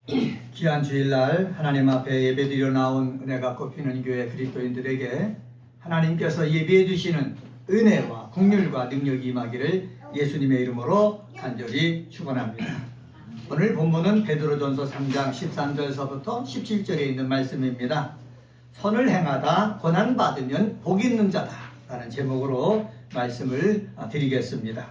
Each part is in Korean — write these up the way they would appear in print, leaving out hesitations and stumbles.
귀한 주일날 하나님 앞에 예배드려 나온 은혜가 꼽히는 교회 그리스도인들에게 하나님께서 예배해 주시는 은혜와 긍휼과 능력이 임하기를 예수님의 이름으로 간절히 축원합니다. 오늘 본문은 베드로전서 3장 13절서부터 17절에 있는 말씀입니다. 선을 행하다 고난받으면 복 있는 자다 라는 제목으로 말씀을 드리겠습니다.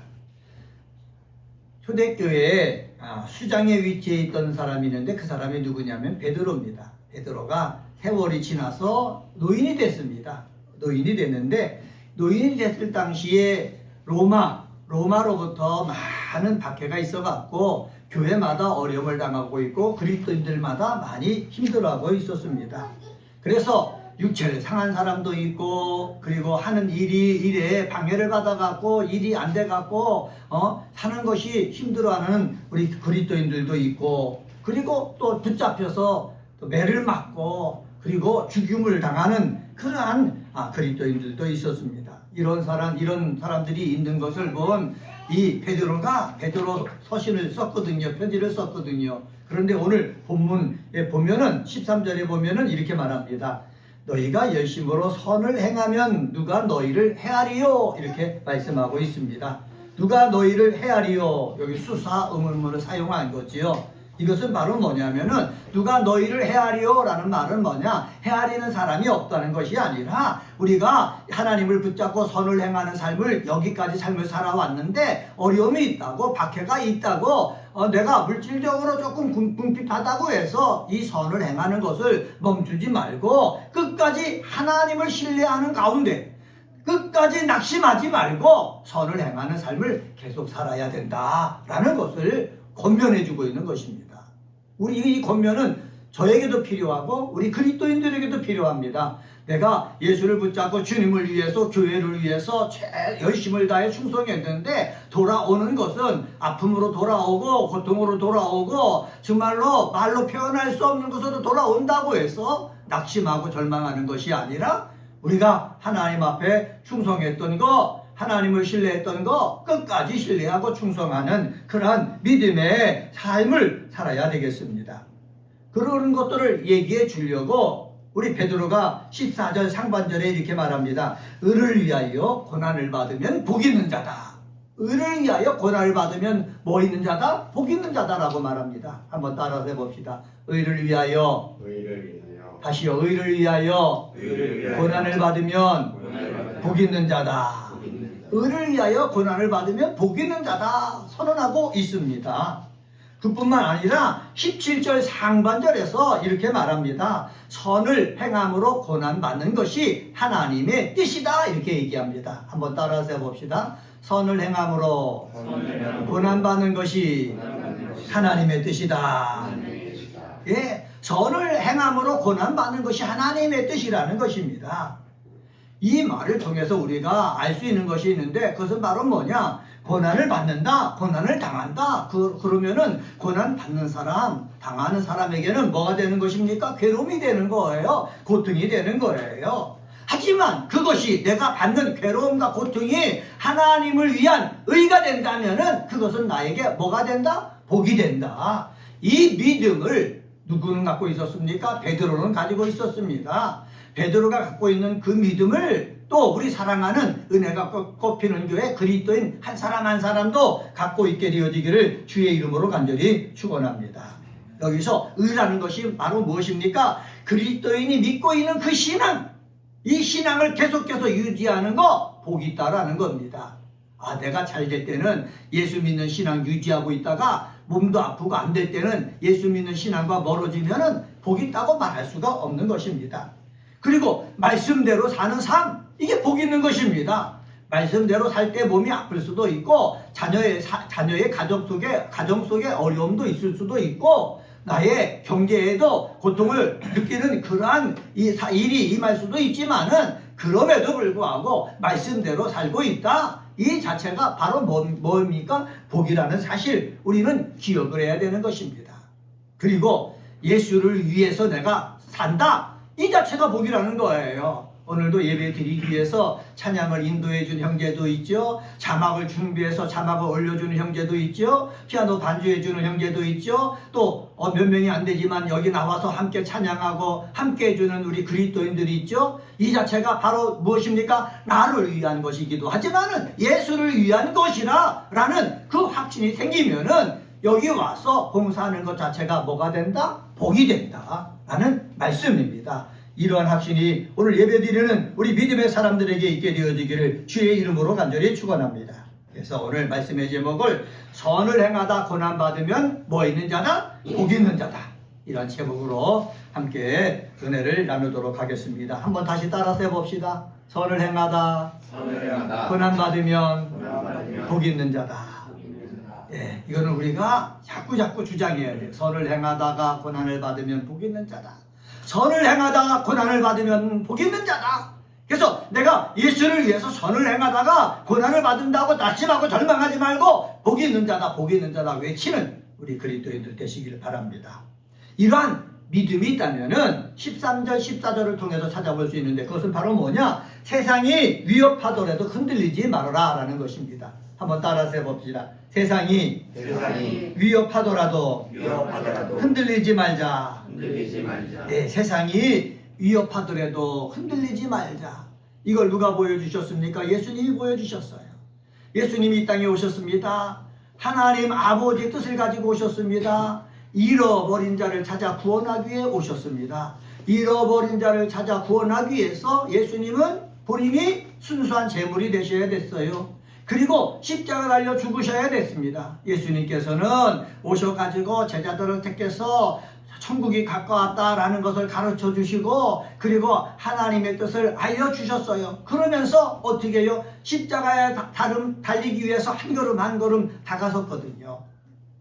초대교회에 수장의 위치에 있던 사람이 있는데 그 사람이 누구냐면 베드로입니다. 베드로가 세월이 지나서 노인이 됐습니다. 노인이 됐는데 노인이 됐을 당시에 로마로부터 많은 박해가 있어갖고 교회마다 어려움을 당하고 있고 그리스도인들마다 많이 힘들어하고 있었습니다. 그래서 육체를 상한 사람도 있고 그리고 하는 일에 방해를 받아갖고 일이 안 돼갖고 사는 것이 힘들어하는 우리 그리스도인들도 있고 그리고 또 붙잡혀서 또 매를 맞고 그리고 죽임을 당하는 그러한 그리스도인들도 있었습니다. 이런 사람들이 있는 것을 본 이 베드로 서신을 썼거든요. 편지를 썼거든요. 그런데 오늘 본문에 보면은 13절에 보면은 이렇게 말합니다. 너희가 열심으로 선을 행하면 누가 너희를 헤아리요 이렇게 말씀하고 있습니다. 누가 너희를 헤아리요 여기 수사 의문문을 사용한 거지요. 이것은 바로 뭐냐면은 누가 너희를 헤아리요 라는 말은 뭐냐, 헤아리는 사람이 없다는 것이 아니라 우리가 하나님을 붙잡고 선을 행하는 삶을 여기까지 삶을 살아왔는데 어려움이 있다고 박해가 있다고 내가 물질적으로 조금 궁핍하다고 해서 이 선을 행하는 것을 멈추지 말고 끝까지 하나님을 신뢰하는 가운데 끝까지 낙심하지 말고 선을 행하는 삶을 계속 살아야 된다라는 것을 권면해주고 있는 것입니다. 우리 이 권면은 저에게도 필요하고 우리 그리스도인들에게도 필요합니다. 내가 예수를 붙잡고 주님을 위해서 교회를 위해서 열심을 다해 충성했는데 돌아오는 것은 아픔으로 돌아오고 고통으로 돌아오고 정말로 말로 표현할 수 없는 것으로 돌아온다고 해서 낙심하고 절망하는 것이 아니라 우리가 하나님 앞에 충성했던 거 하나님을 신뢰했던 거 끝까지 신뢰하고 충성하는 그러한 믿음의 삶을 살아야 되겠습니다. 그런 것들을 얘기해 주려고 우리 베드로가 14절 상반절에 이렇게 말합니다. 의를 위하여 고난을 받으면 복 있는 자다. 의를 위하여 고난을 받으면 뭐 있는 자다? 복 있는 자다라고 말합니다. 한번 따라서 해봅시다. 의를 위하여 다시요. 의를 위하여 고난을 받으면 복 있는 자다. 의를 위하여 고난을 받으면 복 있는 자다 선언하고 있습니다. 그뿐만 아니라 17절 상반절에서 이렇게 말합니다. 선을 행함으로 고난받는 것이 하나님의 뜻이다 이렇게 얘기합니다. 한번 따라서 해봅시다. 선을 행함으로 고난받는 것이 하나님의 뜻이다. 예, 선을 행함으로 고난받는 것이 하나님의 뜻이라는 것입니다. 이 말을 통해서 우리가 알 수 있는 것이 있는데 그것은 바로 뭐냐? 고난을 받는다, 고난을 당한다. 그러면은 고난 받는 사람, 당하는 사람에게는 뭐가 되는 것입니까? 괴로움이 되는 거예요. 고통이 되는 거예요. 하지만 그것이 내가 받는 괴로움과 고통이 하나님을 위한 의가 된다면은 그것은 나에게 뭐가 된다? 복이 된다. 이 믿음을 누구는 갖고 있었습니까? 베드로는 가지고 있었습니다. 베드로가 갖고 있는 그 믿음을 또 우리 사랑하는 은혜가 꼽히는 교회 그리스도인 한 사람 한 사람도 갖고 있게 되어지기를 주의 이름으로 간절히 축원합니다. 여기서 의라는 것이 바로 무엇입니까? 그리스도인이 믿고 있는 그 신앙, 이 신앙을 계속해서 유지하는 거 복이 있다라는 겁니다. 내가 잘 될 때는 예수 믿는 신앙 유지하고 있다가 몸도 아프고 안 될 때는 예수 믿는 신앙과 멀어지면은 복이 있다고 말할 수가 없는 것입니다. 그리고 말씀대로 사는 삶, 이게 복 있는 것입니다. 말씀대로 살 때 몸이 아플 수도 있고 자녀의 가정 속에 어려움도 있을 수도 있고 나의 경제에도 고통을 느끼는 그러한 일이 임할 수도 있지만은 그럼에도 불구하고 말씀대로 살고 있다. 이 자체가 바로 뭡니까? 복이라는 사실 우리는 기억을 해야 되는 것입니다. 그리고 예수를 위해서 내가 산다. 이 자체가 복이라는 거예요. 오늘도 예배 드리기 위해서 찬양을 인도해 준 형제도 있죠. 자막을 준비해서 자막을 올려주는 형제도 있죠. 피아노 반주해 주는 형제도 있죠. 또 몇 명이 안 되지만 여기 나와서 함께 찬양하고 함께 해주는 우리 그리스도인들이 있죠. 이 자체가 바로 무엇입니까? 나를 위한 것이기도 하지만은 예수를 위한 것이라 라는 그 확신이 생기면은 여기 와서 봉사하는 것 자체가 뭐가 된다? 복이 된다 라는 말씀입니다. 이러한 확신이 오늘 예배드리는 우리 믿음의 사람들에게 있게 되어지기를 주의 이름으로 간절히 축원합니다. 그래서 오늘 말씀의 제목을 선을 행하다 고난받으면 뭐 있는 자다? 복 있는 자다. 이런 제목으로 함께 은혜를 나누도록 하겠습니다. 한번 다시 따라서 해봅시다. 선을 행하다 고난받으면 복 있는 자다. 예, 이거는 우리가 자꾸 주장해야 돼요. 선을 행하다가 고난을 받으면 복 있는 자다. 선을 행하다가 고난을 받으면 복 있는 자다. 그래서 내가 예수를 위해서 선을 행하다가 고난을 받는다고 낙심하고 절망하지 말고 복 있는 자다, 복 있는 자다 외치는 우리 그리스도인들 되시기를 바랍니다. 이러한 믿음이 있다면은 13절, 14절을 통해서 찾아볼 수 있는데 그것은 바로 뭐냐? 세상이 위협하더라도 흔들리지 말아라 라는 것입니다. 한번 따라서 해봅시다. 세상이 위협하더라도 흔들리지 말자. 네, 세상이 위협하더라도 흔들리지 말자. 이걸 누가 보여주셨습니까? 예수님이 보여주셨어요. 예수님이 이 땅에 오셨습니다. 하나님 아버지의 뜻을 가지고 오셨습니다. 잃어버린 자를 찾아 구원하기 위해 오셨습니다. 잃어버린 자를 찾아 구원하기 위해서 예수님은 본인이 순수한 제물이 되셔야 됐어요. 그리고 십자가 달려 죽으셔야 됐습니다. 예수님께서는 오셔가지고 제자들을 택해서 천국이 가까웠다라는 것을 가르쳐 주시고 그리고 하나님의 뜻을 알려주셨어요. 그러면서 어떻게 해요? 십자가에 달리기 위해서 한 걸음 한 걸음 다가섰거든요.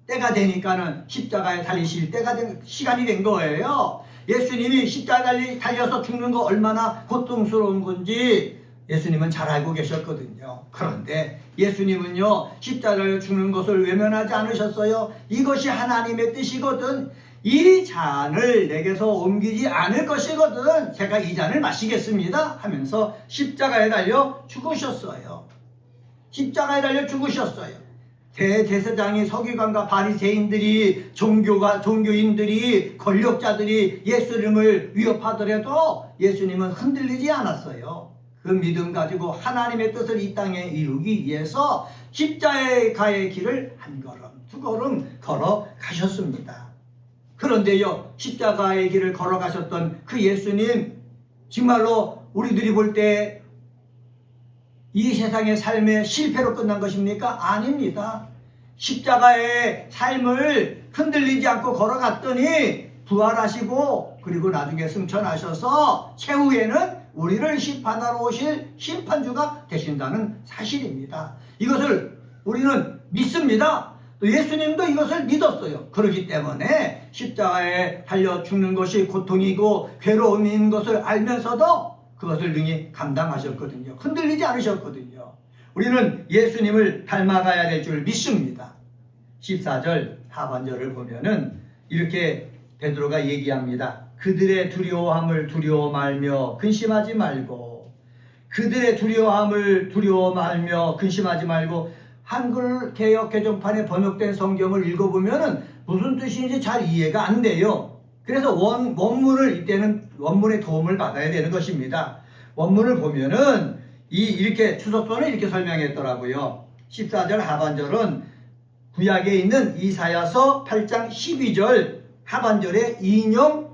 때가 되니까는 십자가에 달리실 때가 시간이 된 거예요. 예수님이 십자가에 달려서 죽는 거 얼마나 고통스러운 건지 예수님은 잘 알고 계셨거든요. 그런데 예수님은요, 십자가에 죽는 것을 외면하지 않으셨어요. 이것이 하나님의 뜻이거든. 이 잔을 내게서 옮기지 않을 것이거든. 제가 이 잔을 마시겠습니다 하면서 십자가에 달려 죽으셨어요. 십자가에 달려 죽으셨어요. 대제사장이 서기관과 바리새인들이 종교인들이 권력자들이 예수님을 위협하더라도 예수님은 흔들리지 않았어요. 그 믿음 가지고 하나님의 뜻을 이 땅에 이루기 위해서 십자가의 길을 한 걸음 두 걸음 걸어가셨습니다. 그런데요, 십자가의 길을 걸어가셨던 그 예수님, 정말로 우리들이 볼 때 이 세상의 삶의 실패로 끝난 것입니까? 아닙니다. 십자가의 삶을 흔들리지 않고 걸어갔더니 부활하시고 그리고 나중에 승천하셔서 최후에는 우리를 심판하러 오실 심판주가 되신다는 사실입니다. 이것을 우리는 믿습니다. 또 예수님도 이것을 믿었어요. 그렇기 때문에 십자가에 달려 죽는 것이 고통이고 괴로움인 것을 알면서도 그것을 능히 감당하셨거든요. 흔들리지 않으셨거든요. 우리는 예수님을 닮아가야 될 줄 믿습니다. 14절 하반절을 보면은 이렇게 베드로가 얘기합니다. 그들의 두려워함을 두려워 말며 근심하지 말고, 그들의 두려워함을 두려워 말며 근심하지 말고. 한글 개역 개정판에 번역된 성경을 읽어보면은 무슨 뜻인지 잘 이해가 안 돼요. 그래서 원문을 이때는 원문의 도움을 받아야 되는 것입니다. 원문을 보면은 이렇게 추석선을 이렇게 설명했더라고요. 14절 하반절은 구약에 있는 이사야서 8장 12절 하반절의 인용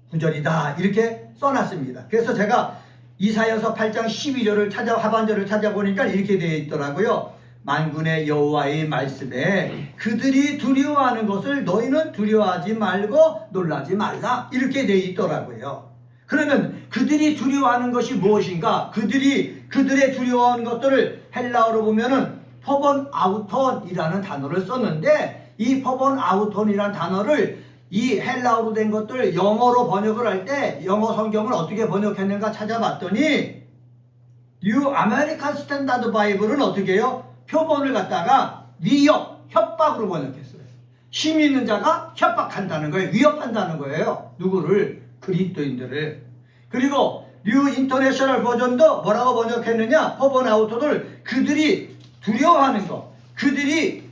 구절이다 이렇게 써놨습니다. 그래서 제가 이사야서 8장 12절을 하반절을 찾아보니까 이렇게 되어 있더라고요. 만군의 여호와의 말씀에 그들이 두려워하는 것을 너희는 두려워하지 말고 놀라지 말라 이렇게 되어 있더라고요. 그러면 그들이 두려워하는 것이 무엇인가? 그들의 두려워하는 것들을 헬라어로 보면은 퍼본 아우톤이라는 단어를 썼는데 이 퍼본 아우톤이라는 단어를 이 헬라어로 된 것들 영어로 번역을 할 때 영어 성경을 어떻게 번역했는가 찾아봤더니 뉴 아메리칸 스탠다드 바이블은 어떻게 해요? 표본을 갖다가 위협, 협박으로 번역했어요. 힘 있는 자가 협박한다는 거예요. 위협한다는 거예요. 누구를? 그리스도인들을. 그리고 뉴 인터내셔널 버전도 뭐라고 번역했느냐? 허번아우터를 그들이 두려워하는 것, 그들의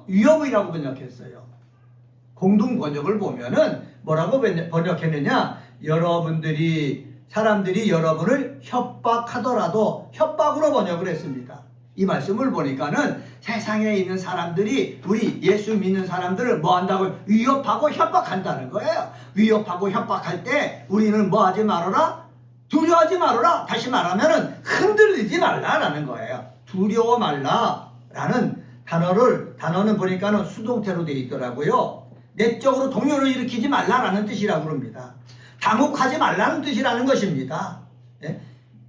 위협이라고 번역했어요. 공동 번역을 보면은 뭐라고 번역했느냐? 사람들이 여러분을 협박하더라도, 협박으로 번역을 했습니다. 이 말씀을 보니까는 세상에 있는 사람들이 우리 예수 믿는 사람들을 뭐 한다고? 위협하고 협박한다는 거예요. 위협하고 협박할 때 우리는 뭐 하지 말아라? 두려워하지 말아라. 다시 말하면은 흔들리지 말라라는 거예요. 두려워 말라라는 단어는 보니까는 수동태로 되어 있더라고요. 내적으로 동요를 일으키지 말라라는 뜻이라고 그럽니다. 당혹하지 말라는 뜻이라는 것입니다. 예?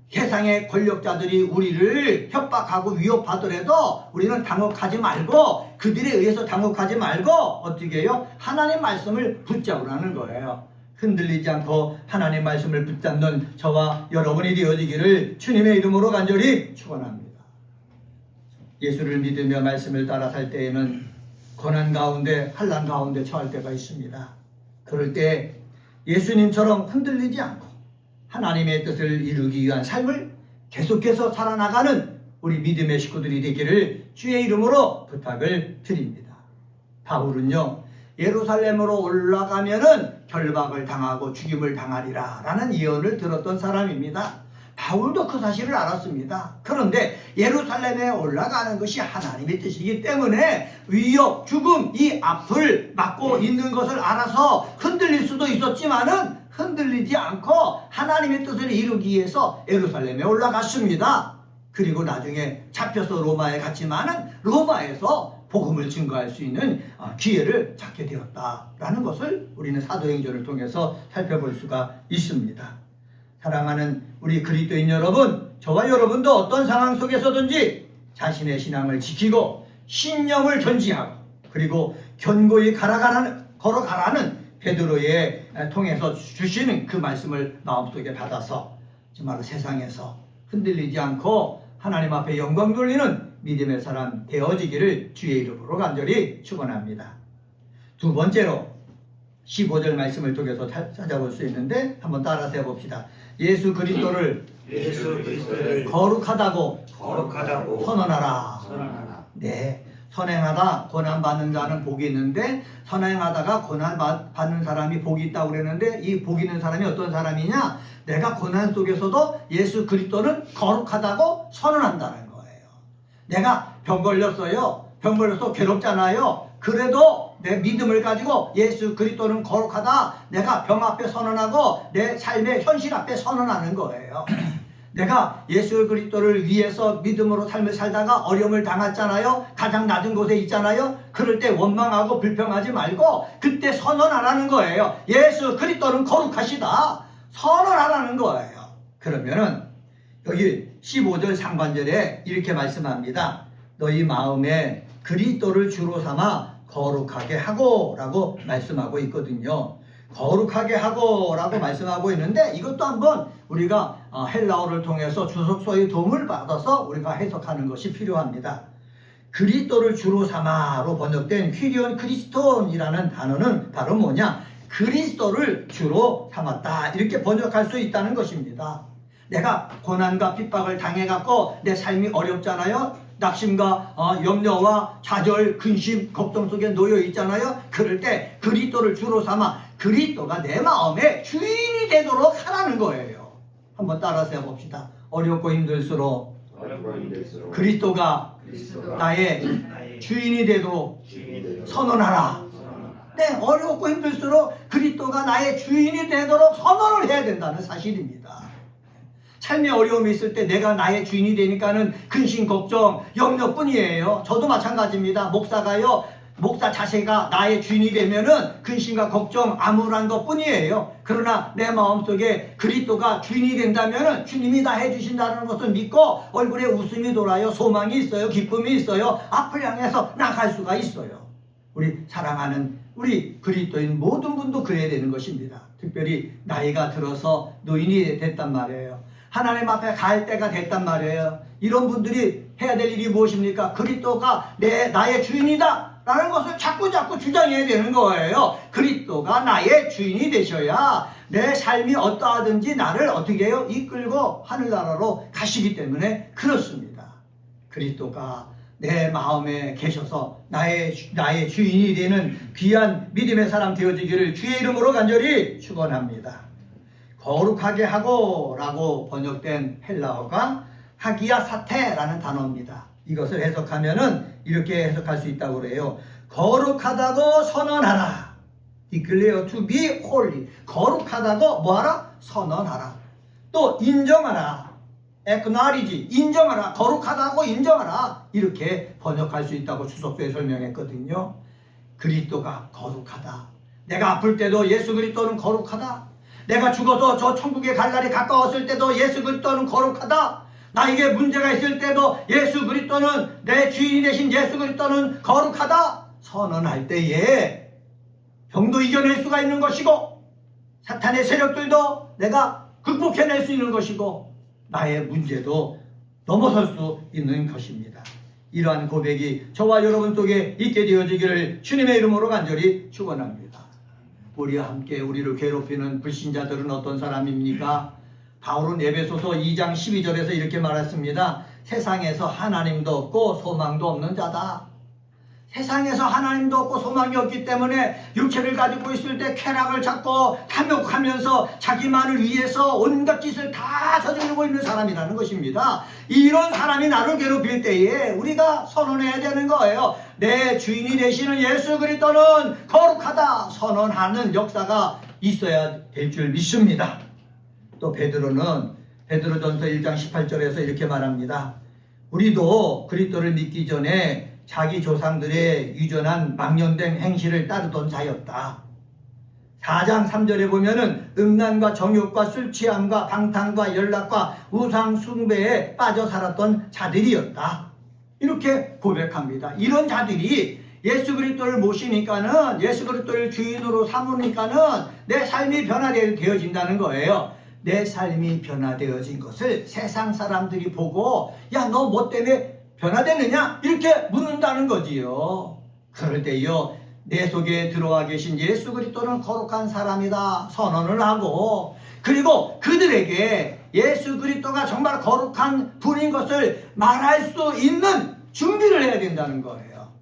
세상의 권력자들이 우리를 협박하고 위협하더라도 우리는 당혹하지 말고, 그들에 의해서 당혹하지 말고 어떻게 해요? 하나님 말씀을 붙잡으라는 거예요. 흔들리지 않고 하나님 말씀을 붙잡는 저와 여러분이 되어지기를 주님의 이름으로 간절히 축원합니다. 예수를 믿으며 말씀을 따라 살 때에는 고난 가운데, 환난 가운데 처할 때가 있습니다. 그럴 때 예수님처럼 흔들리지 않고 하나님의 뜻을 이루기 위한 삶을 계속해서 살아나가는 우리 믿음의 식구들이 되기를 주의 이름으로 부탁을 드립니다. 바울은요, 예루살렘으로 올라가면은 결박을 당하고 죽임을 당하리라 라는 예언을 들었던 사람입니다. 바울도 그 사실을 알았습니다. 그런데 예루살렘에 올라가는 것이 하나님의 뜻이기 때문에 위협, 죽음, 이 앞을 막고 있는 것을 알아서 흔들릴 수도 있었지만은 흔들리지 않고 하나님의 뜻을 이루기 위해서 예루살렘에 올라갔습니다. 그리고 나중에 잡혀서 로마에 갔지만은 로마에서 복음을 증거할 수 있는 기회를 찾게 되었다라는 것을 우리는 사도행전을 통해서 살펴볼 수가 있습니다. 사랑하는 우리 그리스도인 여러분, 저와 여러분도 어떤 상황 속에서든지 자신의 신앙을 지키고 신념을 견지하고 그리고 견고히 걸어가라는 베드로의 통해서 주시는 그 말씀을 마음속에 받아서 정말 세상에서 흔들리지 않고 하나님 앞에 영광 돌리는 믿음의 사람 되어지기를 주의 이름으로 간절히 축원합니다. 두 번째로 15절 말씀을 통해서 찾아볼 수 있는데 한번 따라서 해봅시다. 예수 그리스도를 거룩하다고 선언하라. 네, 선행하다 고난받는 자는 복이 있는데 선행하다가 고난받는 사람이 복이 있다고 그랬는데 이 복 있는 사람이 어떤 사람이냐? 내가 고난 속에서도 예수 그리스도는 거룩하다고 선언한다는 거예요. 내가 병 걸렸어요. 병 걸려서 괴롭잖아요. 그래도 내 믿음을 가지고 예수 그리스도는 거룩하다, 내가 병 앞에 선언하고 내 삶의 현실 앞에 선언하는 거예요. 내가 예수 그리스도를 위해서 믿음으로 삶을 살다가 어려움을 당했잖아요. 가장 낮은 곳에 있잖아요. 그럴 때 원망하고 불평하지 말고 그때 선언하라는 거예요. 예수 그리스도는 거룩하시다. 선언하라는 거예요. 그러면은 여기 15절 상반절에 이렇게 말씀합니다. 너희 마음에 그리스도를 주로 삼아 거룩하게 하고 라고 말씀하고 있거든요. 거룩하게 하고 라고 말씀하고 있는데 이것도 한번 우리가 헬라어를 통해서 주석서의 도움을 받아서 우리가 해석하는 것이 필요합니다. 그리스도를 주로 삼아로 번역된 퀴리온 크리스톤이라는 단어는 바로 뭐냐? 그리스도를 주로 삼았다, 이렇게 번역할 수 있다는 것입니다. 내가 고난과 핍박을 당해갖고 내 삶이 어렵잖아요. 낙심과 염려와 좌절, 근심, 걱정 속에 놓여 있잖아요. 그럴 때 그리스도를 주로 삼아 그리스도가 내 마음의 주인이 되도록 하라는 거예요. 한번 따라서 해봅시다. 어렵고 힘들수록 그리스도가 나의 주인이 되도록 선언하라. 네, 어렵고 힘들수록 그리스도가 나의 주인이 되도록 선언을 해야 된다는 사실입니다. 삶의 어려움이 있을 때 내가 나의 주인이 되니까는 근심, 걱정, 염려뿐이에요. 저도 마찬가지입니다. 목사 자세가 나의 주인이 되면은 근심과 걱정, 암울한 것뿐이에요. 그러나 내 마음속에 그리스도가 주인이 된다면은 주님이 다 해주신다는 것을 믿고 얼굴에 웃음이 돌아요. 소망이 있어요. 기쁨이 있어요. 앞을 향해서 나갈 수가 있어요. 우리 사랑하는 우리 그리스도인 모든 분도 그래야 되는 것입니다. 특별히 나이가 들어서 노인이 됐단 말이에요. 하나님 앞에 갈 때가 됐단 말이에요. 이런 분들이 해야 될 일이 무엇입니까? 그리스도가 나의 주인이다. 라는 것을 자꾸 주장해야 되는 거예요. 그리스도가 나의 주인이 되셔야 내 삶이 어떠하든지 나를 어떻게 해요? 이끌고 하늘나라로 가시기 때문에 그렇습니다. 그리스도가 내 마음에 계셔서 나의 주인이 되는 귀한 믿음의 사람 되어지기를 주의 이름으로 간절히 축원합니다. 거룩하게 하고 라고 번역된 헬라어가 하기야 사테라는 단어입니다. 이것을 해석하면은 이렇게 해석할 수 있다고 그래요. 거룩하다고 선언하라. Declare to be holy. 거룩하다고 뭐하라? 선언하라. 또 인정하라. acknowledge. 인정하라. 거룩하다고 인정하라. 이렇게 번역할 수 있다고 추석수에 설명했거든요. 그리스도가 거룩하다. 내가 아플 때도 예수 그리스도는 거룩하다. 내가 죽어서 저 천국에 갈 날이 가까웠을 때도 예수 그리스도는 거룩하다. 나에게 문제가 있을 때도 예수 그리스도는 내 주인이 되신 예수 그리스도는 거룩하다. 선언할 때에 병도 이겨낼 수가 있는 것이고 사탄의 세력들도 내가 극복해낼 수 있는 것이고 나의 문제도 넘어설 수 있는 것입니다. 이러한 고백이 저와 여러분 속에 있게 되어지기를 주님의 이름으로 간절히 축원합니다. 우리와 함께 우리를 괴롭히는 불신자들은 어떤 사람입니까? 바울은 에베소서 2장 12절에서 이렇게 말했습니다. 세상에서 하나님도 없고 소망도 없는 자다. 세상에서 하나님도 없고 소망이 없기 때문에 육체를 가지고 있을 때 쾌락을 찾고 탐욕하면서 자기만을 위해서 온갖 짓을 다 저지르고 있는 사람이라는 것입니다. 이런 사람이 나를 괴롭힐 때에 우리가 선언해야 되는 거예요. 내 주인이 되시는 예수 그리스도는 거룩하다 선언하는 역사가 있어야 될 줄 믿습니다. 또 베드로전서 1장 18절에서 이렇게 말합니다. 우리도 그리스도를 믿기 전에 자기 조상들의 유전한 망령된 행실을 따르던 자였다. 4장 3절에 보면은 음란과 정욕과 술취함과 방탕과 연락과 우상 숭배에 빠져 살았던 자들이었다. 이렇게 고백합니다. 이런 자들이 예수 그리스도를 모시니까는 예수 그리스도를 주인으로 삼으니까는 내 삶이 변화되어진다는 거예요. 내 삶이 변화되어진 것을 세상 사람들이 보고 야, 너 뭐 때문에 변화되느냐? 이렇게 묻는다는 거지요. 그럴 때요, 내 속에 들어와 계신 예수 그리스도는 거룩한 사람이다 선언을 하고, 그리고 그들에게 예수 그리스도가 정말 거룩한 분인 것을 말할 수 있는 준비를 해야 된다는 거예요.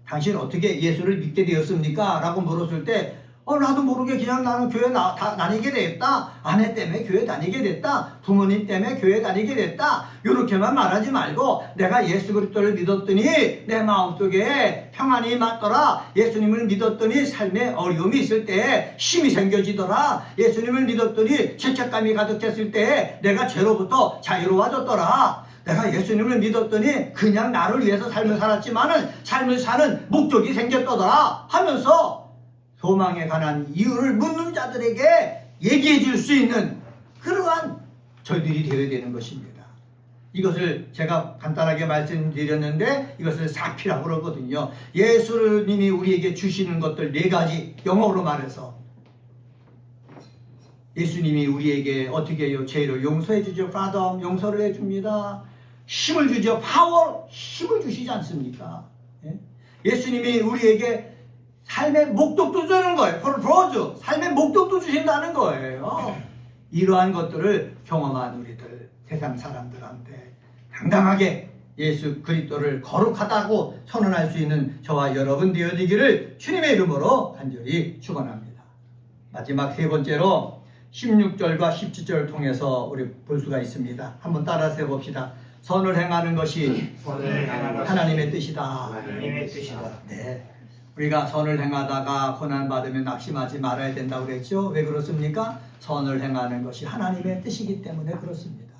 당신 어떻게 예수를 믿게 되었습니까? 라고 물었을 때 나도 모르게 그냥 나는 교회 다니게 됐다. 아내 때문에 교회 다니게 됐다. 부모님 때문에 교회 다니게 됐다. 이렇게만 말하지 말고 내가 예수 그리스도를 믿었더니 내 마음속에 평안이 맞더라. 예수님을 믿었더니 삶에 어려움이 있을 때 힘이 생겨지더라. 예수님을 믿었더니 죄책감이 가득했을 때 내가 죄로부터 자유로워졌더라. 내가 예수님을 믿었더니 그냥 나를 위해서 삶을 살았지만은 삶을 사는 목적이 생겼더라 하면서 소망에 관한 이유를 묻는 자들에게 얘기해 줄 수 있는 그러한 저희들이 되어야 되는 것입니다. 이것을 제가 간단하게 말씀드렸는데 이것을 사피라고 그러거든요. 예수님이 우리에게 주시는 것들 4가지, 영어로 말해서 예수님이 우리에게 어떻게 해요? 죄를 용서해 주죠. Father, 용서를 해줍니다. 힘을 주죠. 파워, 힘을 주시지 않습니까? 예수님이 우리에게 삶의 목적도 주는 거예요. 프로포즈, 삶의 목적도 주신다는 거예요. 이러한 것들을 경험한 우리들, 세상 사람들한테 당당하게 예수 그리스도를 거룩하다고 선언할 수 있는 저와 여러분 되어지기를 주님의 이름으로 간절히 축원합니다. 마지막 3번째로 16절과 17절을 통해서 우리 볼 수가 있습니다. 한번 따라서 해봅시다. 선을 행하는 것이 하나님의 뜻이다. 하나님의 뜻이다. 네. 우리가 선을 행하다가 고난받으면 낙심하지 말아야 된다고 그랬죠. 왜 그렇습니까? 선을 행하는 것이 하나님의 뜻이기 때문에 그렇습니다.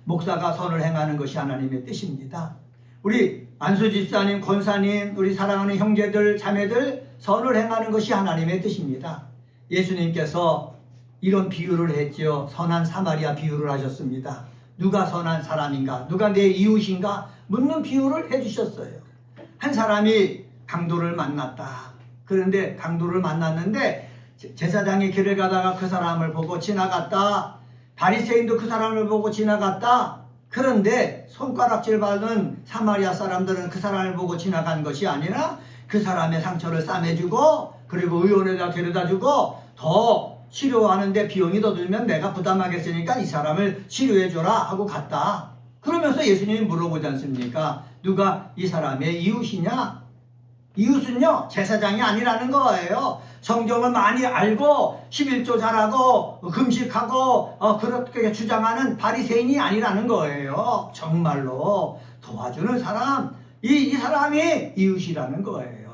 목사가 선을 행하는 것이 하나님의 뜻입니다. 우리 안수 집사님, 권사님, 우리 사랑하는 형제들, 자매들, 선을 행하는 것이 하나님의 뜻입니다. 예수님께서 이런 비유를 했죠. 선한 사마리아 비유를 하셨습니다. 누가 선한 사람인가? 누가 내 이웃인가? 묻는 비유를 해주셨어요. 한 사람이 강도를 만났다. 그런데 강도를 만났는데 제사장이 길을 가다가 그 사람을 보고 지나갔다. 바리새인도 그 사람을 보고 지나갔다. 그런데 손가락질 받은 사마리아 사람들은 그 사람을 보고 지나간 것이 아니라 그 사람의 상처를 싸매주고 그리고 의원에다 데려다주고 더 치료하는데 비용이 더 들면 내가 부담하겠으니까 이 사람을 치료해줘라 하고 갔다. 그러면서 예수님이 물어보지 않습니까? 누가 이 사람의 이웃이냐? 이웃은요 제사장이 아니라는 거예요. 성경을 많이 알고 11조 잘하고 금식하고 그렇게 주장하는 바리새인이 아니라는 거예요. 정말로 도와주는 사람, 이 사람이 이웃이라는 거예요.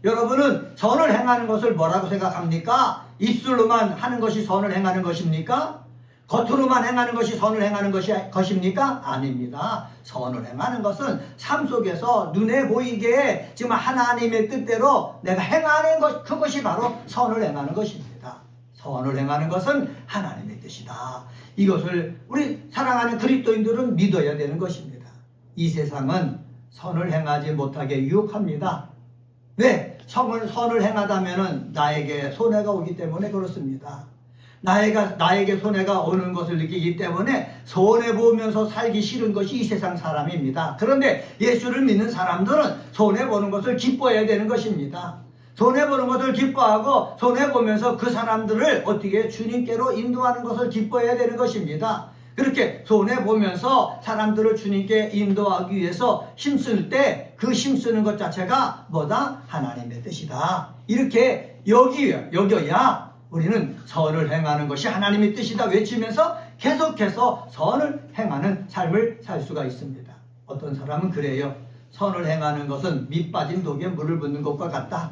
여러분은 선을 행하는 것을 뭐라고 생각합니까? 입술로만 하는 것이 선을 행하는 것입니까? 겉으로만 행하는 것이 선을 행하는 것입니까? 아닙니다. 선을 행하는 것은 삶 속에서 눈에 보이게 지금 하나님의 뜻대로 내가 행하는 것, 그것이 바로 선을 행하는 것입니다. 선을 행하는 것은 하나님의 뜻이다. 이것을 우리 사랑하는 그리스도인들은 믿어야 되는 것입니다. 이 세상은 선을 행하지 못하게 유혹합니다. 왜? 선을 행하다면 나에게 손해가 오기 때문에 그렇습니다. 나에게 손해가 오는 것을 느끼기 때문에 손해보면서 살기 싫은 것이 이 세상 사람입니다. 그런데 예수를 믿는 사람들은 손해보는 것을 기뻐해야 되는 것입니다. 손해보는 것을 기뻐하고 손해보면서 그 사람들을 어떻게 주님께로 인도하는 것을 기뻐해야 되는 것입니다. 그렇게 손해보면서 사람들을 주님께 인도하기 위해서 힘쓸 때 그 힘쓰는 것 자체가 뭐다? 하나님의 뜻이다. 이렇게 여겨야 우리는 선을 행하는 것이 하나님의 뜻이다 외치면서 계속해서 선을 행하는 삶을 살 수가 있습니다. 어떤 사람은 그래요. 선을 행하는 것은 밑 빠진 독에 물을 붓는 것과 같다.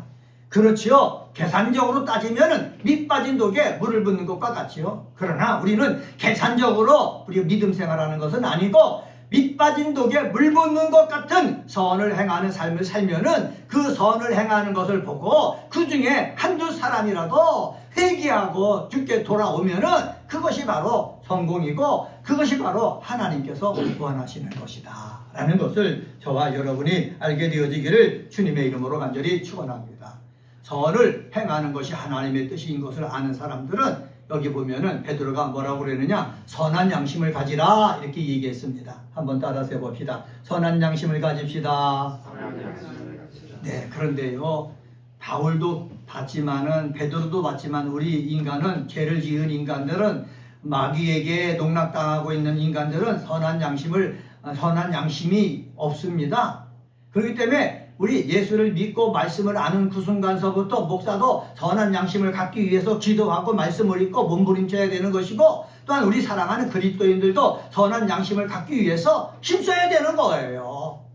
그렇지요. 계산적으로 따지면 밑 빠진 독에 물을 붓는 것과 같지요. 그러나 우리는 계산적으로 우리 믿음 생활하는 것은 아니고 밑 빠진 독에 물 붓는 것 같은 선을 행하는 삶을 살면은 그 선을 행하는 것을 보고 그 중에 한두 사람이라도 회개하고 주께 돌아오면은 그것이 바로 성공이고 그것이 바로 하나님께서 원하시는 것이다 라는 것을 저와 여러분이 알게 되어지기를 주님의 이름으로 간절히 축원합니다. 선을 행하는 것이 하나님의 뜻인 것을 아는 사람들은 여기 보면은 베드로가 뭐라고 그러느냐? 선한 양심을 가지라 이렇게 얘기했습니다. 한번 따라서 해봅시다. 선한 양심을 가집시다. 네, 그런데요 바울도 봤지만은 베드로도 봤지만 우리 인간은 죄를 지은 인간들은 마귀에게 농락당하고 있는 인간들은 선한 양심이 없습니다. 그렇기 때문에 우리 예수를 믿고 말씀을 아는 그 순간서부터 목사도 선한 양심을 갖기 위해서 기도하고 말씀을 읽고 몸부림쳐야 되는 것이고 또한 우리 사랑하는 그리스도인들도 선한 양심을 갖기 위해서 힘써야 되는 거예요.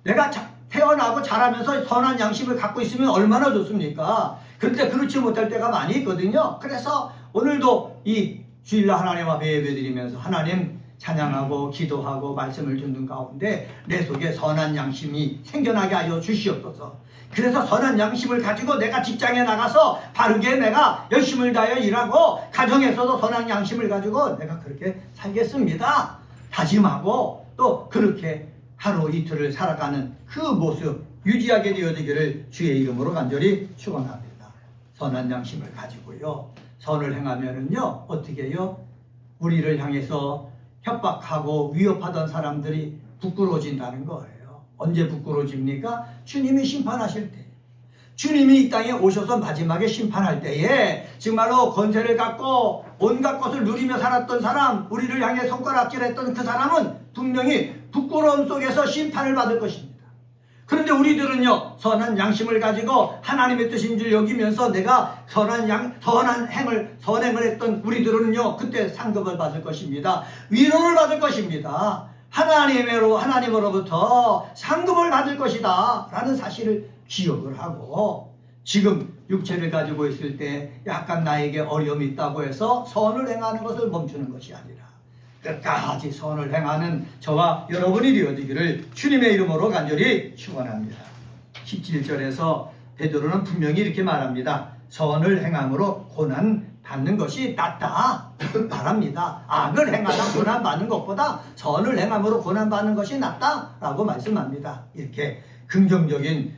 내가 태어나고 자라면서 선한 양심을 갖고 있으면 얼마나 좋습니까? 그런데 그렇지 못할 때가 많이 있거든요. 그래서 오늘도 이 주일날 하나님 앞에 예배드리면서 하나님 찬양하고 기도하고 말씀을 듣는 가운데 내 속에 선한 양심이 생겨나게 하여 주시옵소서. 그래서 선한 양심을 가지고 내가 직장에 나가서 바르게 내가 열심을 다하여 일하고 가정에서도 선한 양심을 가지고 내가 그렇게 살겠습니다. 다짐하고 또 그렇게 하루 이틀을 살아가는 그 모습 유지하게 되어지기를 주의 이름으로 간절히 축원합니다. 선한 양심을 가지고요. 선을 행하면은요 어떻게 해요? 우리를 향해서 협박하고 위협하던 사람들이 부끄러워진다는 거예요. 언제 부끄러워집니까? 주님이 심판하실 때. 주님이 이 땅에 오셔서 마지막에 심판할 때에 정말로 권세를 갖고 온갖 것을 누리며 살았던 사람, 우리를 향해 손가락질했던 그 사람은 분명히 부끄러움 속에서 심판을 받을 것입니다. 그런데 우리들은요 선한 양심을 가지고 하나님의 뜻인 줄 여기면서 내가 선행을 했던 우리들은요 그때 상급을 받을 것입니다. 위로를 받을 것입니다. 하나님으로부터 상급을 받을 것이다 라는 사실을 기억을 하고 지금 육체를 가지고 있을 때 약간 나에게 어려움이 있다고 해서 선을 행하는 것을 멈추는 것이 아니라 끝까지 선을 행하는 저와 여러분이 되어지기를 주님의 이름으로 간절히 축원합니다. 17절에서 베드로는 분명히 이렇게 말합니다. 선을 행함으로 고난 받는 것이 낫다 말합니다. 악을 행하다 고난 받는 것보다 선을 행함으로 고난 받는 것이 낫다라고 말씀합니다. 이렇게 긍정적인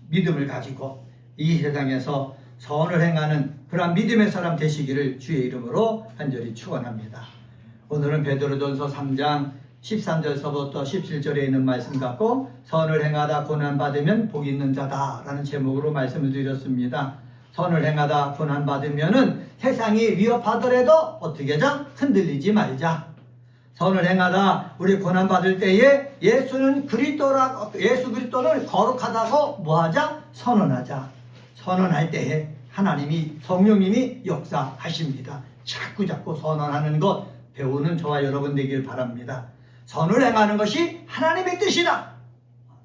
믿음을 가지고 이 세상에서 선을 행하는 그러한 믿음의 사람 되시기를 주의 이름으로 간절히 축원합니다. 오늘은 베드로전서 3장 13절서부터 17절에 있는 말씀 갖고 선을 행하다 고난받으면 복 있는 자다 라는 제목으로 말씀을 드렸습니다. 선을 행하다 고난받으면은 세상이 위협하더라도 어떻게 하자? 흔들리지 말자. 선을 행하다 우리 고난받을 때에 예수 그리스도는 거룩하다고 뭐하자? 선언하자. 선언할 때에 하나님이 성령님이 역사하십니다. 자꾸 선언하는 것 배우는 저와 여러분 되길 바랍니다. 선을 행하는 것이 하나님의 뜻이다.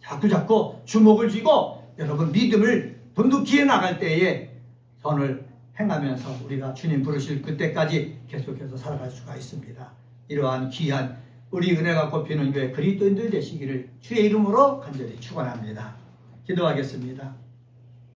자꾸 주목을 쥐고 여러분 믿음을 돈독히 나갈 때에 선을 행하면서 우리가 주님 부르실 그때까지 계속해서 살아갈 수가 있습니다. 이러한 귀한 우리 은혜가 꼽히는 교회 그리스도인들 되시기를 주의 이름으로 간절히 축원합니다. 기도하겠습니다.